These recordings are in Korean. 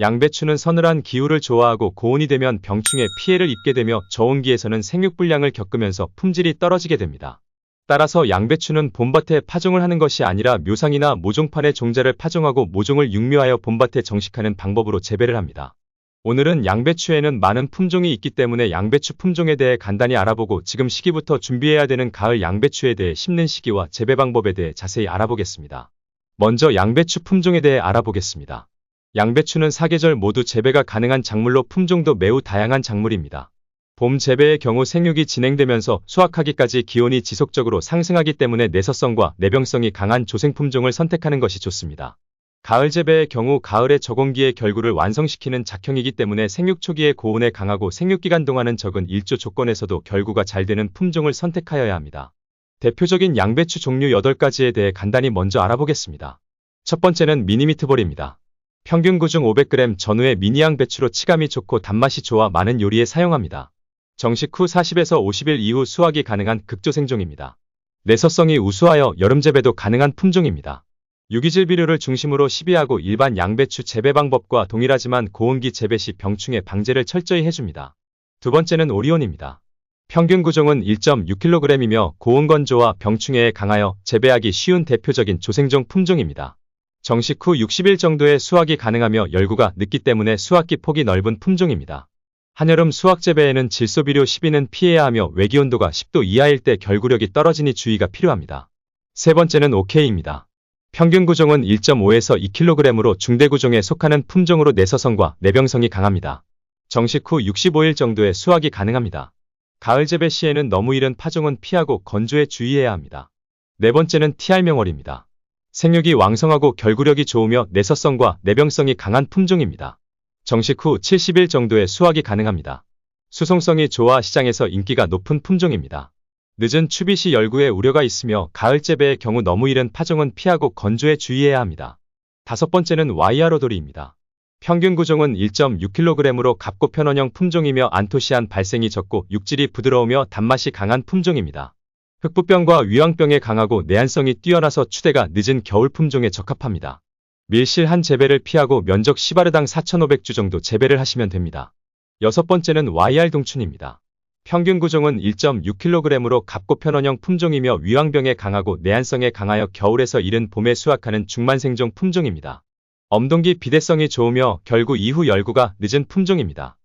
양배추는 서늘한 기후를 좋아하고 고온이 되면 병충해 피해를 입게 되며 저온기에서는 생육불량을 겪으면서 품질이 떨어지게 됩니다. 따라서 양배추는 봄밭에 파종을 하는 것이 아니라 묘상이나 모종판의 종자를 파종하고 모종을 육묘하여 봄밭에 정식하는 방법으로 재배를 합니다. 오늘은 양배추에는 많은 품종이 있기 때문에 양배추 품종에 대해 간단히 알아보고 지금 시기부터 준비해야 되는 가을 양배추에 대해 심는 시기와 재배 방법에 대해 자세히 알아보겠습니다. 먼저 양배추 품종에 대해 알아보겠습니다. 양배추는 사계절 모두 재배가 가능한 작물로 품종도 매우 다양한 작물입니다. 봄 재배의 경우 생육이 진행되면서 수확하기까지 기온이 지속적으로 상승하기 때문에 내서성과 내병성이 강한 조생품종을 선택하는 것이 좋습니다. 가을 재배의 경우 가을의 저공기의 결구를 완성시키는 작형이기 때문에 생육 초기에 고온에 강하고 생육기간 동안은 적은 일조 조건에서도 결구가 잘 되는 품종을 선택하여야 합니다. 대표적인 양배추 종류 8가지에 대해 간단히 먼저 알아보겠습니다. 첫 번째는 미니미트볼입니다. 평균 구중 500g 전후의 미니양 배추로 치감이 좋고 단맛이 좋아 많은 요리에 사용합니다. 정식 후 40에서 50일 이후 수확이 가능한 극조생종입니다. 내서성이 우수하여 여름 재배도 가능한 품종입니다. 유기질 비료를 중심으로 시비하고 일반 양배추 재배 방법과 동일하지만 고온기 재배 시 병충해 방제를 철저히 해줍니다. 두 번째는 오리온입니다. 평균 구종은 1.6kg이며 고온 건조와 병충해에 강하여 재배하기 쉬운 대표적인 조생종 품종입니다. 정식 후 60일 정도의 수확이 가능하며 열구가 늦기 때문에 수확기 폭이 넓은 품종입니다. 한여름 수확 재배에는 질소비료 시비는 피해야 하며 외기온도가 10도 이하일 때 결구력이 떨어지니 주의가 필요합니다. 세 번째는 오케이입니다. 평균 구종은 1.5에서 2kg으로 중대구종에 속하는 품종으로 내서성과 내병성이 강합니다. 정식 후 65일 정도의 수확이 가능합니다. 가을 재배 시에는 너무 이른 파종은 피하고 건조에 주의해야 합니다. 네 번째는 TR명월입니다. 생육이 왕성하고 결구력이 좋으며 내서성과 내병성이 강한 품종입니다. 정식 후 70일 정도의 수확이 가능합니다. 수송성이 좋아 시장에서 인기가 높은 품종입니다. 늦은 추비 시 열구에 우려가 있으며 가을 재배의 경우 너무 이른 파종은 피하고 건조에 주의해야 합니다. 다섯 번째는 와이아로도리입니다. 평균 구종은 1.6kg으로 갑고 편원형 품종이며 안토시안 발생이 적고 육질이 부드러우며 단맛이 강한 품종입니다. 흑부병과 위황병에 강하고 내한성이 뛰어나서 추대가 늦은 겨울 품종에 적합합니다. 밀실한 재배를 피하고 면적 시바르당 4,500주 정도 재배를 하시면 됩니다. 여섯 번째는 YR 동춘입니다. 평균 구종은 1.6kg으로 갑고 편원형 품종이며 위황병에 강하고 내한성에 강하여 겨울에서 이른 봄에 수확하는 중만생종 품종입니다. 엄동기 비대성이 좋으며 결구 이후 열구가 늦은 품종입니다.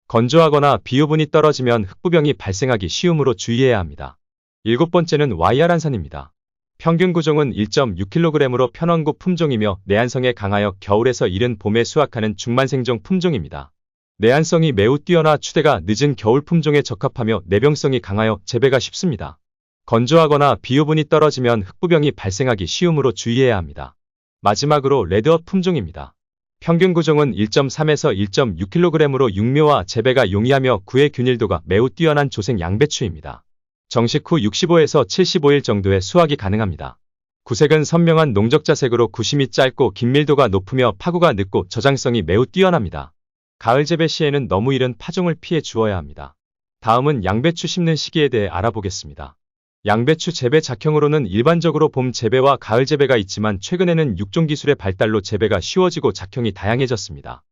건조하거나 비유분이 떨어지면 흑부병이 발생하기 쉬우므로 주의해야 합니다. 일곱 번째는 YR한산입니다. 평균 구종은 1.6kg으로 편원구 품종이며 내한성에 강하여 겨울에서 이른 봄에 수확하는 중만생종 품종입니다. 내한성이 매우 뛰어나 추대가 늦은 겨울 품종에 적합하며 내병성이 강하여 재배가 쉽습니다. 건조하거나 비유분이 떨어지면 흑부병이 발생하기 쉬우므로 주의해야 합니다. 마지막으로 레드엇 품종입니다. 평균 구종은 1.3에서 1.6kg으로 육묘와 재배가 용이하며 구의 균일도가 매우 뛰어난 조생 양배추입니다. 정식 후 65에서 75일 정도의 수확이 가능합니다. 구색은 선명한 농적자색으로 구심이 짧고 긴밀도가 높으며 파구가 늦고 저장성이 매우 뛰어납니다. 가을 재배 시에는 너무 이른 파종을 피해 주어야 합니다. 다음은 양배추 심는 시기에 대해 알아보겠습니다. 양배추 재배 작형으로는 일반적으로 봄 재배와 가을 재배가 있지만 최근에는 육종기술의 발달로 재배가 쉬워지고 작형이 다양해졌습니다.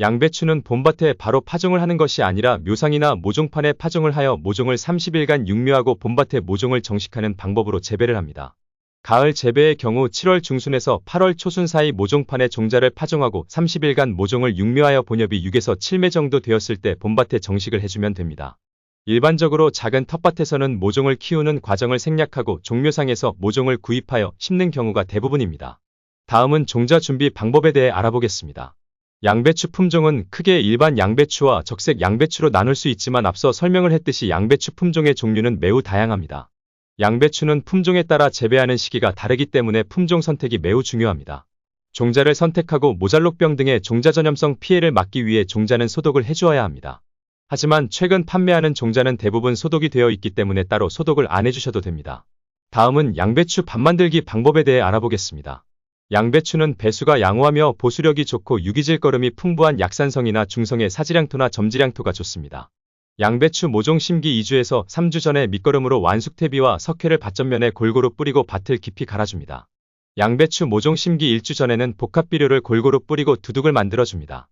양배추는 봄밭에 바로 파종을 하는 것이 아니라 묘상이나 모종판에 파종을 하여 모종을 30일간 육묘하고 봄밭에 모종을 정식하는 방법으로 재배를 합니다. 가을 재배의 경우 7월 중순에서 8월 초순 사이 모종판에 종자를 파종하고 30일간 모종을 육묘하여 본엽이 6에서 7매 정도 되었을 때 봄밭에 정식을 해주면 됩니다. 일반적으로 작은 텃밭에서는 모종을 키우는 과정을 생략하고 종묘상에서 모종을 구입하여 심는 경우가 대부분입니다. 다음은 종자 준비 방법에 대해 알아보겠습니다. 양배추 품종은 크게 일반 양배추와 적색 양배추로 나눌 수 있지만 앞서 설명을 했듯이 양배추 품종의 종류는 매우 다양합니다. 양배추는 품종에 따라 재배하는 시기가 다르기 때문에 품종 선택이 매우 중요합니다. 종자를 선택하고 모잘록병 등의 종자 전염성 피해를 막기 위해 종자는 소독을 해주어야 합니다. 하지만 최근 판매하는 종자는 대부분 소독이 되어 있기 때문에 따로 소독을 안 해주셔도 됩니다. 다음은 양배추 밥 만들기 방법에 대해 알아보겠습니다. 양배추는 배수가 양호하며 보수력이 좋고 유기질거름이 풍부한 약산성이나 중성의 사지량토나 점지량토가 좋습니다. 양배추 모종 심기 2주에서 3주 전에 밑거름으로 완숙태비와 석회를 밭전면에 골고루 뿌리고 밭을 깊이 갈아줍니다. 양배추 모종 심기 1주 전에는 복합비료를 골고루 뿌리고 두둑을 만들어줍니다.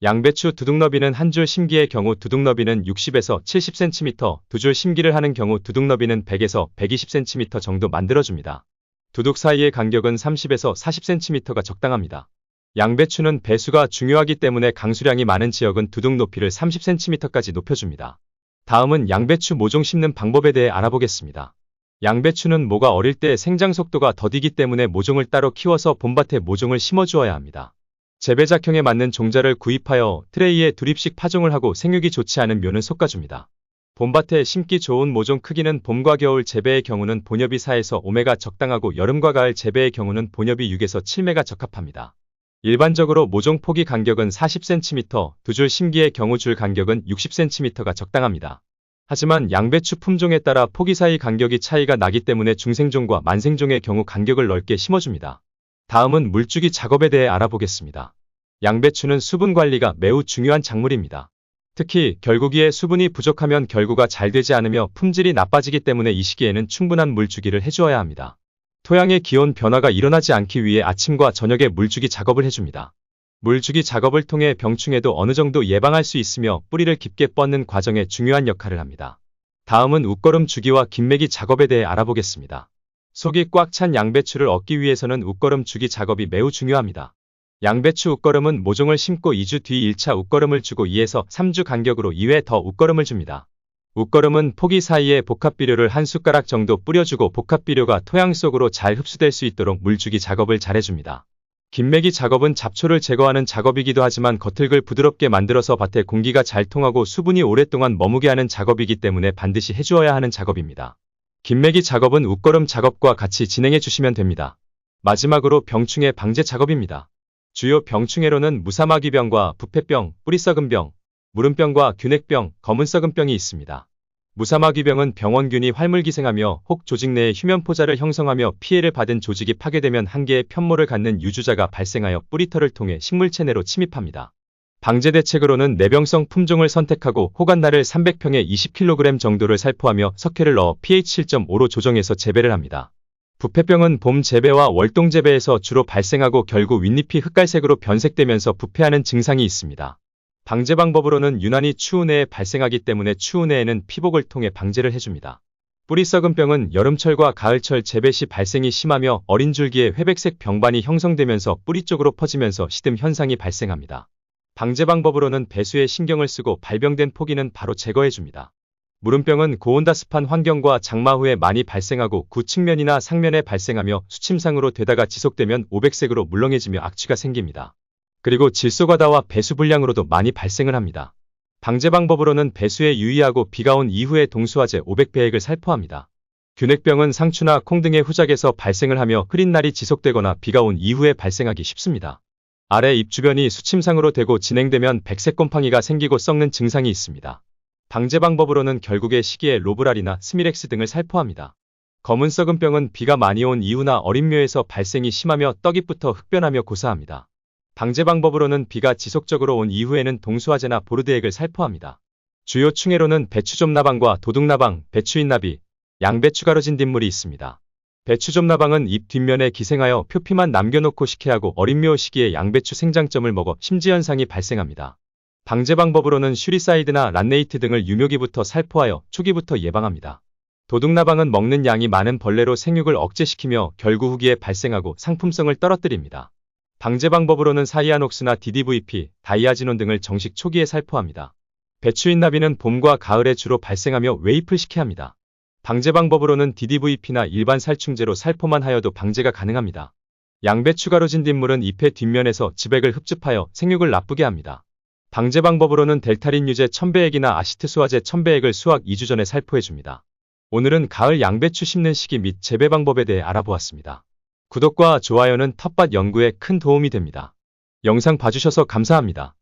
양배추 두둑 너비는 한 줄 심기의 경우 두둑 너비는 60에서 70cm, 두 줄 심기를 하는 경우 두둑 너비는 100에서 120cm 정도 만들어줍니다. 두둑 사이의 간격은 30에서 40cm가 적당합니다. 양배추는 배수가 중요하기 때문에 강수량이 많은 지역은 두둑 높이를 30cm까지 높여줍니다. 다음은 양배추 모종 심는 방법에 대해 알아보겠습니다. 양배추는 모가 어릴 때 생장 속도가 더디기 때문에 모종을 따로 키워서 봄밭에 모종을 심어주어야 합니다. 재배작형에 맞는 종자를 구입하여 트레이에 두립씩 파종을 하고 생육이 좋지 않은 묘는 솎아줍니다. 봄밭에 심기 좋은 모종 크기는 봄과 겨울 재배의 경우는 본엽이 4에서 5매가 적당하고 여름과 가을 재배의 경우는 본엽이 6에서 7매가 적합합니다. 일반적으로 모종 포기 간격은 40cm, 두 줄 심기의 경우 줄 간격은 60cm가 적당합니다. 하지만 양배추 품종에 따라 포기 사이 간격이 차이가 나기 때문에 중생종과 만생종의 경우 간격을 넓게 심어줍니다. 다음은 물주기 작업에 대해 알아보겠습니다. 양배추는 수분 관리가 매우 중요한 작물입니다. 특히 결구기에 수분이 부족하면 결구가 잘 되지 않으며 품질이 나빠지기 때문에 이 시기에는 충분한 물주기를 해주어야 합니다. 토양의 기온 변화가 일어나지 않기 위해 아침과 저녁에 물주기 작업을 해줍니다. 물주기 작업을 통해 병충해도 어느 정도 예방할 수 있으며 뿌리를 깊게 뻗는 과정에 중요한 역할을 합니다. 다음은 웃거름 주기와 김매기 작업에 대해 알아보겠습니다. 속이 꽉 찬 양배추를 얻기 위해서는 웃거름 주기 작업이 매우 중요합니다. 양배추 웃거름은 모종을 심고 2주 뒤 1차 웃거름을 주고 2에서 3주 간격으로 2회 더 웃거름을 줍니다. 웃거름은 포기 사이에 복합비료를 한 숟가락 정도 뿌려주고 복합비료가 토양 속으로 잘 흡수될 수 있도록 물주기 작업을 잘 해줍니다. 김매기 작업은 잡초를 제거하는 작업이기도 하지만 겉흙을 부드럽게 만들어서 밭에 공기가 잘 통하고 수분이 오랫동안 머무게 하는 작업이기 때문에 반드시 해주어야 하는 작업입니다. 김매기 작업은 웃거름 작업과 같이 진행해 주시면 됩니다. 마지막으로 병충해 방제 작업입니다. 주요 병충해로는 무사마귀병과 부패병, 뿌리썩은병, 무름병과 균핵병, 검은썩은병이 있습니다. 무사마귀병은 병원균이 활물기생하며 혹 조직 내에 휴면포자를 형성하며 피해를 받은 조직이 파괴되면 한 개의 편모를 갖는 유주자가 발생하여 뿌리털을 통해 식물체 내로 침입합니다. 방제 대책으로는 내병성 품종을 선택하고 호간나를 300평에 20kg 정도를 살포하며 석회를 넣어 pH 7.5로 조정해서 재배를 합니다. 부패병은 봄 재배와 월동 재배에서 주로 발생하고 결국 윗잎이 흑갈색으로 변색되면서 부패하는 증상이 있습니다. 방제 방법으로는 유난히 추운 해에 발생하기 때문에 추운 해에는 피복을 통해 방제를 해줍니다. 뿌리 썩은 병은 여름철과 가을철 재배 시 발생이 심하며 어린 줄기에 회백색 병반이 형성되면서 뿌리 쪽으로 퍼지면서 시듬 현상이 발생합니다. 방제 방법으로는 배수에 신경을 쓰고 발병된 포기는 바로 제거해줍니다. 무름병은 고온다습한 환경과 장마 후에 많이 발생하고 구측면이나 상면에 발생하며 수침상으로 되다가 지속되면 오백색으로 물렁해지며 악취가 생깁니다. 그리고 질소과다와 배수 불량으로도 많이 발생을 합니다. 방제 방법으로는 배수에 유의하고 비가 온 이후에 동수화제 500배액을 살포합니다. 균핵병은 상추나 콩 등의 후작에서 발생을 하며 흐린 날이 지속되거나 비가 온 이후에 발생하기 쉽습니다. 아래 잎 주변이 수침상으로 되고 진행되면 백색곰팡이가 생기고 썩는 증상이 있습니다. 방제 방법으로는 결국의 시기에 로브랄이나 스미렉스 등을 살포합니다. 검은 썩은병은 비가 많이 온 이후나 어린 묘에서 발생이 심하며 떡잎부터 흑변하며 고사합니다. 방제 방법으로는 비가 지속적으로 온 이후에는 동수화제나 보르드액을 살포합니다. 주요 충해로는 배추좀나방과 도둑나방, 배추인나비, 양배추가루진 뒷물이 있습니다. 배추좀나방은 잎 뒷면에 기생하여 표피만 남겨놓고 식혜하고 어린묘 시기에 양배추 생장점을 먹어 심지현상이 발생합니다. 방제 방법으로는 슈리사이드나 란네이트 등을 유묘기부터 살포하여 초기부터 예방합니다. 도둑나방은 먹는 양이 많은 벌레로 생육을 억제시키며 결구 후기에 발생하고 상품성을 떨어뜨립니다. 방제 방법으로는 사이아녹스나 DDVP, 다이아지논 등을 정식 초기에 살포합니다. 배추인나비는 봄과 가을에 주로 발생하며 웨이플 식혜합니다. 방제 방법으로는 DDVP나 일반 살충제로 살포만 하여도 방제가 가능합니다. 양배추가루진 뒷물은 잎의 뒷면에서 즙액을 흡즙하여 생육을 나쁘게 합니다. 방제 방법으로는 델타린 유제 1000배액이나 아시트수화제 1000배액을 수확 2주 전에 살포해줍니다. 오늘은 가을 양배추 심는 시기 및 재배 방법에 대해 알아보았습니다. 구독과 좋아요는 텃밭 연구에 큰 도움이 됩니다. 영상 봐주셔서 감사합니다.